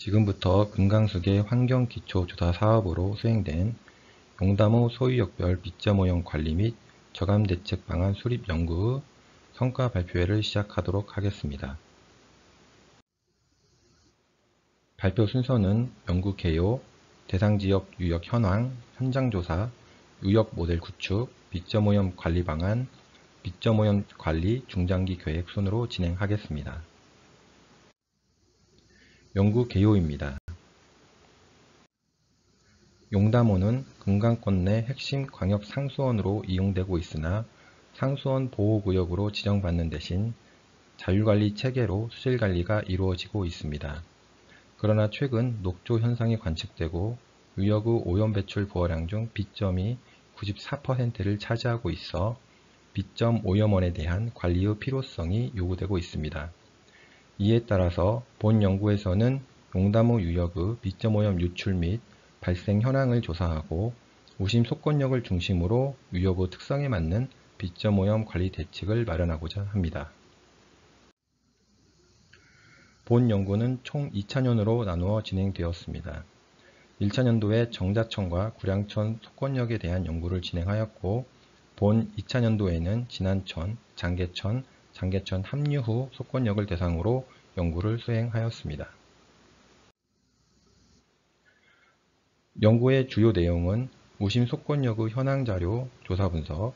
지금부터 금강석의 환경기초조사 사업으로 수행된 용담호 소유역별 빗점오염 관리 및 저감대책 방안 수립 연구의 성과 발표회를 시작하도록 하겠습니다. 발표 순서는 연구 개요, 대상지역 유역 현황, 현장조사, 유역 모델 구축, 빗점오염 관리 방안, 빗점오염 관리 중장기 계획 순으로 진행하겠습니다. 연구 개요입니다. 용담호는 금강권 내 핵심 광역 상수원으로 이용되고 있으나 상수원 보호구역으로 지정받는 대신 자율관리 체계로 수질관리가 이루어지고 있습니다. 그러나 최근 녹조 현상이 관측되고 유역의 오염 배출 부어량 중 빗점이 94%를 차지하고 있어 빗점 오염원에 대한 관리의 필요성이 요구되고 있습니다. 이에 따라서 본 연구에서는 용담호 유역의 빗점 오염 유출 및 발생 현황을 조사하고 우심 속건역을 중심으로 유역의 특성에 맞는 빗점 오염 관리 대책을 마련하고자 합니다. 본 연구는 총 2차년으로 나누어 진행되었습니다. 1차년도에 정자천과 구량천 속건역에 대한 연구를 진행하였고 본 2차년도에는 진안천, 장계천, 장계천 합류 후 속건역을 대상으로 연구를 수행하였습니다. 연구의 주요 내용은 우심 속건역의 현황자료 조사 분석,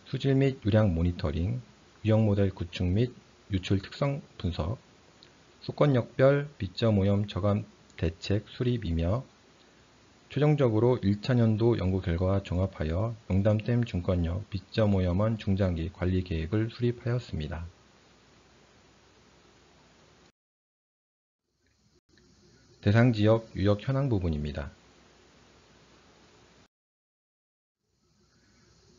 수질 및 유량 모니터링, 유역 모델 구축 및 유출 특성 분석, 속건역별 빗점 오염 저감 대책 수립이며 최종적으로 1차년도 연구 결과와 종합하여 용담댐 중건역 빗점 오염원 중장기 관리 계획을 수립하였습니다. 대상지역 유역 현황 부분입니다.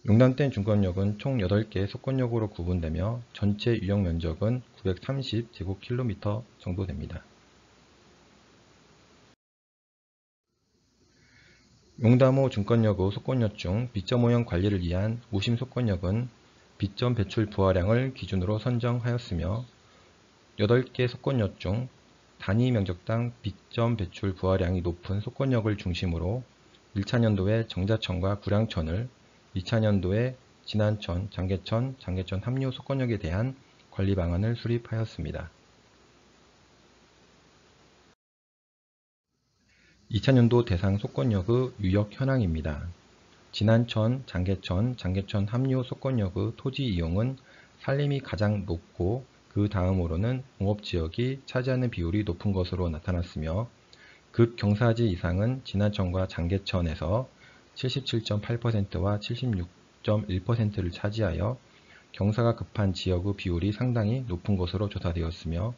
용담댐 중건역은 총 8개 속건역으로 구분되며 전체 유역 면적은 930제곱킬로미터 정도 됩니다. 용담호 중건역의 속건역 중 빗점 오염 관리를 위한 우심 속건역은 빗점 배출 부하량을 기준으로 선정하였으며 8개 속건역 중 단위 면적당 빗점 배출 부하량이 높은 속건역을 중심으로 1차년도에 정자천과 구량천을, 2차년도에 진안천, 장계천, 장계천 합류 속건역에 대한 관리 방안을 수립하였습니다. 2차년도 대상 속건역의 유역 현황입니다. 진안천, 장계천, 장계천 합류 속건역의 토지 이용은 산림이 가장 높고 그 다음으로는 공업지역이 차지하는 비율이 높은 것으로 나타났으며 극경사지 이상은 진안천과 장계천에서 77.8%와 76.1%를 차지하여 경사가 급한 지역의 비율이 상당히 높은 것으로 조사되었으며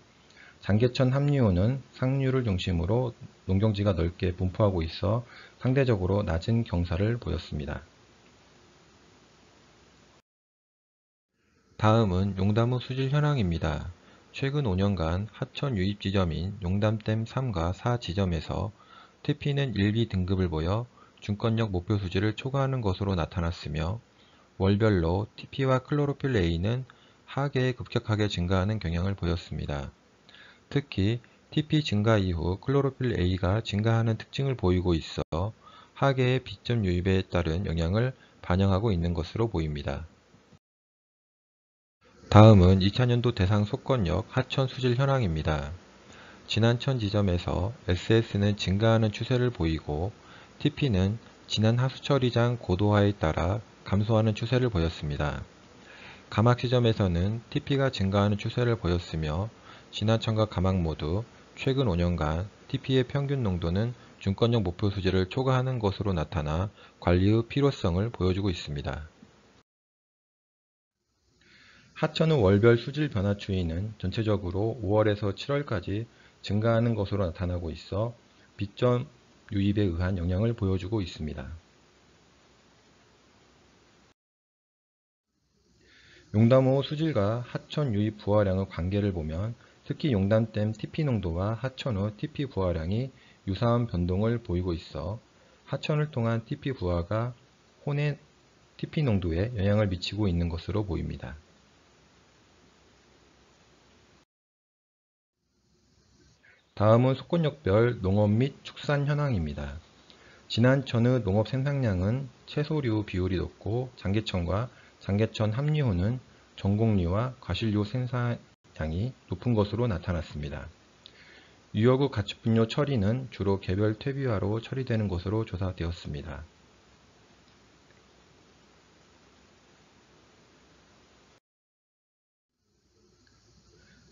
장계천 합류호는 상류를 중심으로 농경지가 넓게 분포하고 있어 상대적으로 낮은 경사를 보였습니다. 다음은 용담호 수질 현황입니다. 최근 5년간 하천 유입 지점인 용담댐 3과 4 지점에서 TP는 1B 등급을 보여 중건역 목표 수질을 초과하는 것으로 나타났으며 월별로 TP와 클로로필 A는 하계에 급격하게 증가하는 경향을 보였습니다. 특히 TP 증가 이후 클로로필 A가 증가하는 특징을 보이고 있어 하계의 빗점 유입에 따른 영향을 반영하고 있는 것으로 보입니다. 다음은 2차년도 대상 속건역 하천 수질 현황입니다. 진안천 지점에서 SS는 증가하는 추세를 보이고 TP는 진안 하수처리장 고도화에 따라 감소하는 추세를 보였습니다. 가막 지점에서는 TP가 증가하는 추세를 보였으며 진안천과 가막 모두 최근 5년간 TP의 평균 농도는 중건역 목표 수질을 초과하는 것으로 나타나 관리의 필요성을 보여주고 있습니다. 하천의 월별 수질 변화 추이는 전체적으로 5월에서 7월까지 증가하는 것으로 나타나고 있어 빗점 유입에 의한 영향을 보여주고 있습니다. 용담호 수질과 하천 유입 부하량의 관계를 보면 특히 용담댐 TP 농도와 하천의 TP 부하량이 유사한 변동을 보이고 있어 하천을 통한 TP 부하가 혼의 TP 농도에 영향을 미치고 있는 것으로 보입니다. 다음은 속권역별 농업 및 축산 현황입니다. 진안천의 농업 생산량은 채소류 비율이 높고 장계천과 장계천 함유호는 전곡류와 과실류 생산량이 높은 것으로 나타났습니다. 유역의 가축분뇨 처리는 주로 개별 퇴비화로 처리되는 것으로 조사되었습니다.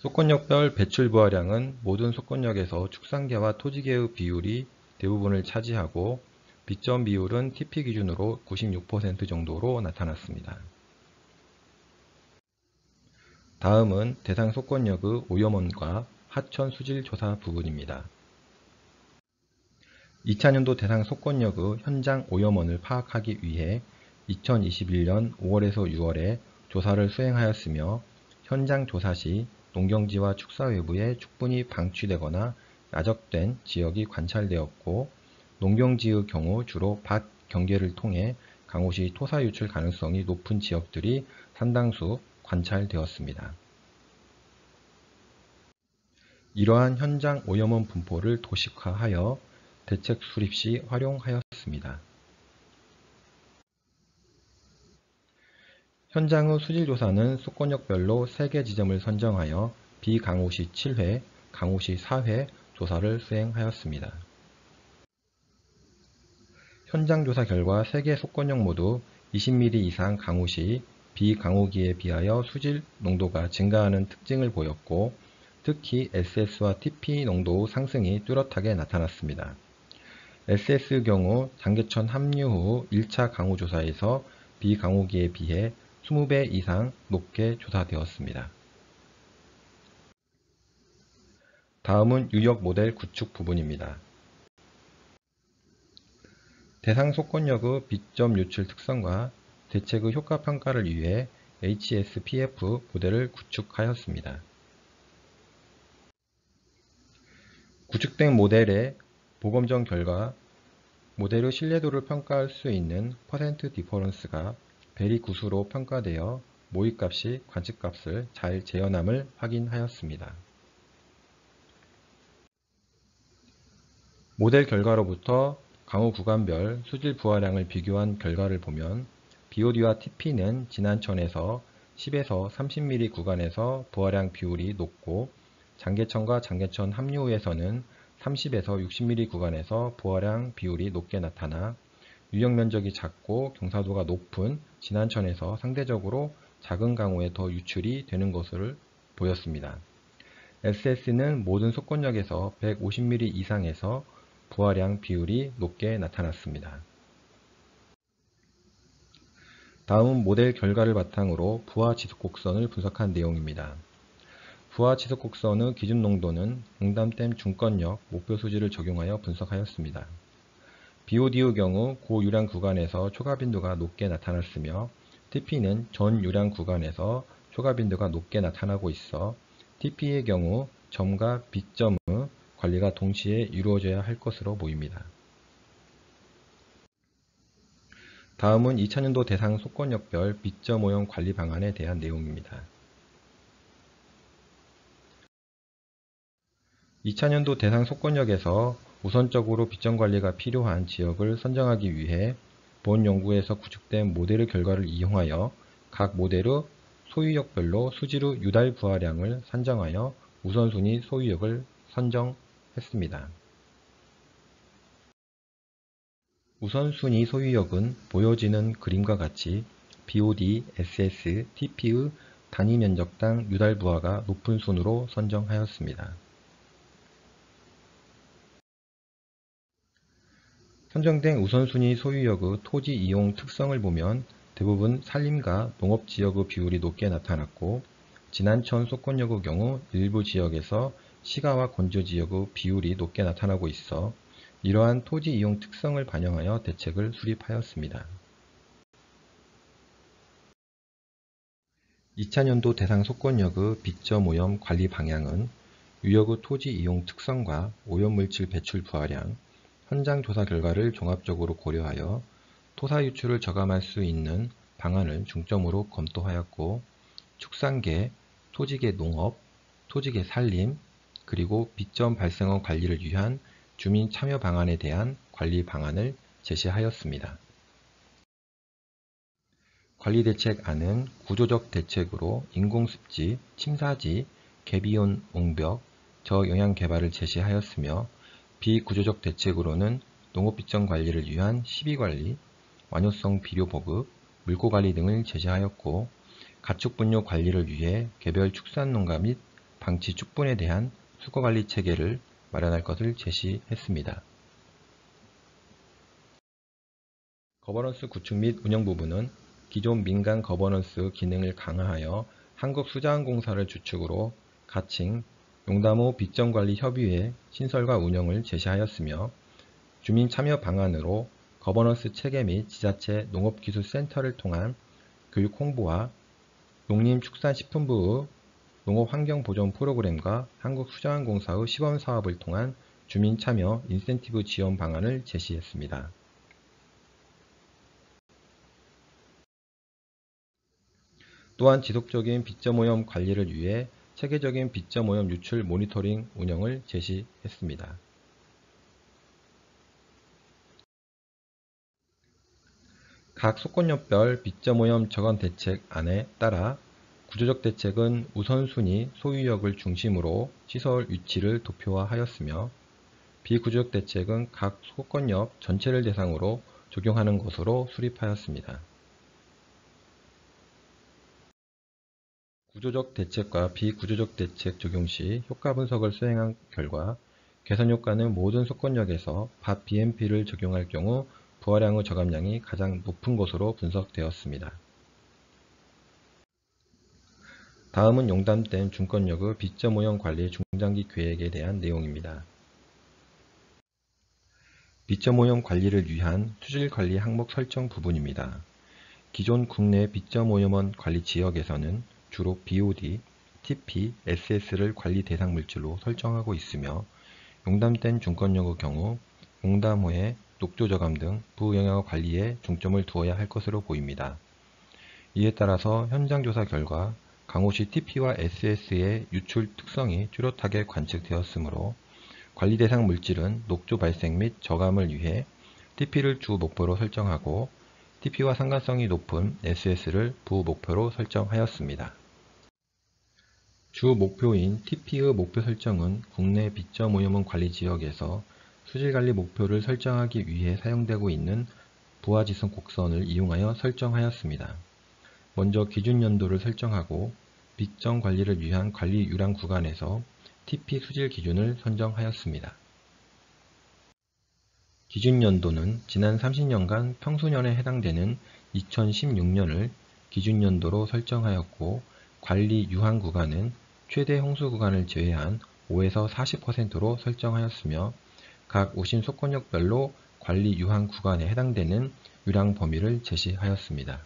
속권역별 배출 부하량은 모든 속권역에서 축산계와 토지계의 비율이 대부분을 차지하고 비점 비율은 TP 기준으로 96% 정도로 나타났습니다. 다음은 대상 속권역의 오염원과 하천 수질 조사 부분입니다. 2차년도 대상 속권역의 현장 오염원을 파악하기 위해 2021년 5월에서 6월에 조사를 수행하였으며 현장 조사 시 농경지와 축사 외부에 축분이 방취되거나 야적된 지역이 관찰되었고 농경지의 경우 주로 밭 경계를 통해 강우시 토사 유출 가능성이 높은 지역들이 상당수 관찰되었습니다. 이러한 현장 오염원 분포를 도식화하여 대책 수립 시 활용하였습니다. 현장의 수질조사는 속권역별로 3개 지점을 선정하여 비강우시 7회, 강우시 4회 조사를 수행하였습니다. 현장조사 결과 3개 속권역 모두 20mm 이상 강우시 비강우기에 비하여 수질 농도가 증가하는 특징을 보였고 특히 SS와 TP 농도 상승이 뚜렷하게 나타났습니다. SS의 경우 장계천 합류 후 1차 강우조사에서 비강우기에 비해 20배 이상 높게 조사되었습니다. 다음은 유역 모델 구축 부분입니다. 대상 속권역의 비점 유출 특성과 대책의 효과 평가를 위해 HSPF 모델을 구축하였습니다. 구축된 모델의 보검정 결과 모델의 신뢰도를 평가할 수 있는 퍼센트 디퍼런스가 베리 구수로 평가되어 모의값이 관측값을 잘 재현함을 확인하였습니다. 모델 결과로부터 강우 구간별 수질 부하량을 비교한 결과를 보면 BOD와 TP는 진안천에서 10에서 30mm 구간에서 부하량 비율이 높고 장계천과 장계천 함유에서는 30에서 60mm 구간에서 부하량 비율이 높게 나타나 유역 면적이 작고 경사도가 높은 진안천에서 상대적으로 작은 강우에 더 유출이 되는 것을 보였습니다. SS는 모든 속권역에서 150mm 이상에서 부하량 비율이 높게 나타났습니다. 다음은 모델 결과를 바탕으로 부하 지속곡선을 분석한 내용입니다. 부하 지속곡선의 기준 농도는 웅담댐 중권역 목표 수지를 적용하여 분석하였습니다. BOD의 경우 고유량 구간에서 초과 빈도가 높게 나타났으며 TP는 전 유량 구간에서 초과 빈도가 높게 나타나고 있어 TP의 경우 점과 B점의 관리가 동시에 이루어져야 할 것으로 보입니다. 다음은 2000년도 대상 속권역별 B점 오염 관리 방안에 대한 내용입니다. 2000년도 대상 속권역에서 우선적으로 B점 관리가 필요한 지역을 선정하기 위해 본 연구에서 구축된 모델의 결과를 이용하여 각 모델의 소유역별로 수지의 유달 부하량을 산정하여 우선순위 소유역을 선정했습니다. 우선순위 소유역은 보여지는 그림과 같이 BOD, SS, TP의 단위 면적당 유달 부하가 높은 순으로 선정하였습니다. 선정된 우선순위 소유역의 토지 이용 특성을 보면 대부분 산림과 농업지역의 비율이 높게 나타났고 진안천 속권역의 경우 일부 지역에서 시가와 건조지역의 비율이 높게 나타나고 있어 이러한 토지 이용 특성을 반영하여 대책을 수립하였습니다. 2000년도 대상 속권역의 B점 오염 관리 방향은 유역의 토지 이용 특성과 오염물질 배출 부하량, 현장 조사 결과를 종합적으로 고려하여 토사 유출을 저감할 수 있는 방안을 중점으로 검토하였고 축산계, 토지계 농업, 토지계 산림, 그리고 빗점 발생원 관리를 위한 주민 참여 방안에 대한 관리 방안을 제시하였습니다. 관리대책안은 구조적 대책으로 인공습지, 침사지, 개비온 옹벽, 저영향 개발을 제시하였으며 비구조적 대책으로는 농업빗점 관리를 위한 시비관리, 완효성 비료 보급, 물고관리 등을 제시하였고 가축분뇨 관리를 위해 개별 축산농가 및 방치 축분에 대한 수거관리 체계를 마련할 것을 제시했습니다. 거버넌스 구축 및 운영 부분은 기존 민간 거버넌스 기능을 강화하여 한국수자원공사를 주축으로 가칭 용담호 빗점관리협의회 신설과 운영을 제시하였으며 주민 참여 방안으로 거버넌스 체계 및 지자체 농업기술센터를 통한 교육 홍보와 농림축산식품부의 농업환경보존 프로그램과 한국수자원공사의 시범사업을 통한 주민 참여 인센티브 지원 방안을 제시했습니다. 또한 지속적인 빗점오염 관리를 위해 체계적인 빗점오염 유출 모니터링 운영을 제시했습니다. 각 속건역별 빗점오염 저감 대책안에 따라 구조적 대책은 우선순위 소유역을 중심으로 시설 위치를 도표화하였으며 비구조적 대책은 각 속건역 전체를 대상으로 적용하는 것으로 수립하였습니다. 구조적 대책과 비구조적 대책 적용 시 효과 분석을 수행한 결과 개선 효과는 모든 속건역에서 밭 BMP를 적용할 경우 부화량의 저감량이 가장 높은 것으로 분석되었습니다. 다음은 용담댐 중건역의 빗점오염 관리 중장기 계획에 대한 내용입니다. 빗점오염 관리를 위한 수질관리 항목 설정 부분입니다. 기존 국내 빗점오염원 관리 지역에서는 주로 BOD, TP, SS를 관리 대상 물질로 설정하고 있으며 용담댐 중건역의 경우 용담호의 녹조 저감 등 부영향 관리에 중점을 두어야 할 것으로 보입니다. 이에 따라서 현장 조사 결과 강호시 TP와 SS의 유출 특성이 뚜렷하게 관측되었으므로 관리 대상 물질은 녹조 발생 및 저감을 위해 TP를 주 목표로 설정하고 TP와 상관성이 높은 SS를 부 목표로 설정하였습니다. 주 목표인 TP의 목표 설정은 국내 빗점오염원 관리 지역에서 수질관리 목표를 설정하기 위해 사용되고 있는 부하지선 곡선을 이용하여 설정하였습니다. 먼저 기준연도를 설정하고 빗점 관리를 위한 관리 유랑 구간에서 TP 수질 기준을 선정하였습니다. 기준연도는 지난 30년간 평수년에 해당되는 2016년을 기준연도로 설정하였고 관리 유한 구간은 최대 홍수 구간을 제외한 5에서 40%로 설정하였으며 각 오심 속건역별로 관리 유한 구간에 해당되는 유량 범위를 제시하였습니다.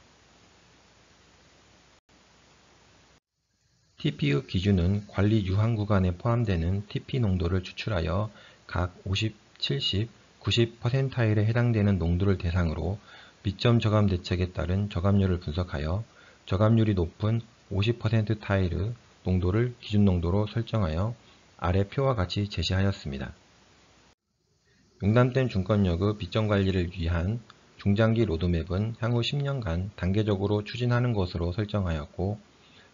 TP의 기준은 관리 유한 구간에 포함되는 TP 농도를 추출하여 각 50, 70, 90%에 해당되는 농도를 대상으로 빗점 저감 대책에 따른 저감률을 분석하여 저감률이 높은 50% 타일의 농도를 기준 농도로 설정하여 아래 표와 같이 제시하였습니다. 용담댐 중건역의 빗점 관리를 위한 중장기 로드맵은 향후 10년간 단계적으로 추진하는 것으로 설정하였고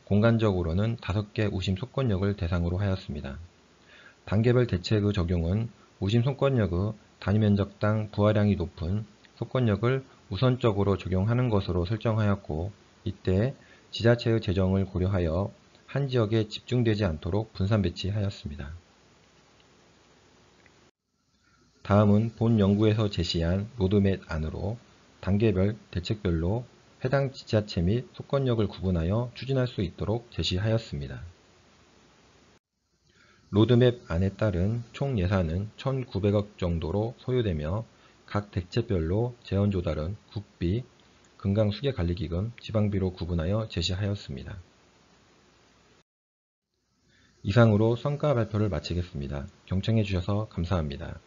공간적으로는 5개 우심 속건역을 대상으로 하였습니다. 단계별 대책의 적용은 우심 속건역의 단위면적당 부하량이 높은 속건역을 우선적으로 적용하는 것으로 설정하였고 이때 지자체의 재정을 고려하여 한 지역에 집중되지 않도록 분산 배치하였습니다. 다음은 본 연구에서 제시한 로드맵 안으로 단계별 대책별로 해당 지자체 및 속건역을 구분하여 추진할 수 있도록 제시하였습니다. 로드맵 안에 따른 총 예산은 1,900억 정도로 소요되며 각 대책별로 재원 조달은 국비, 금강수계관리기금, 지방비로 구분하여 제시하였습니다. 이상으로 성과 발표를 마치겠습니다. 경청해 주셔서 감사합니다.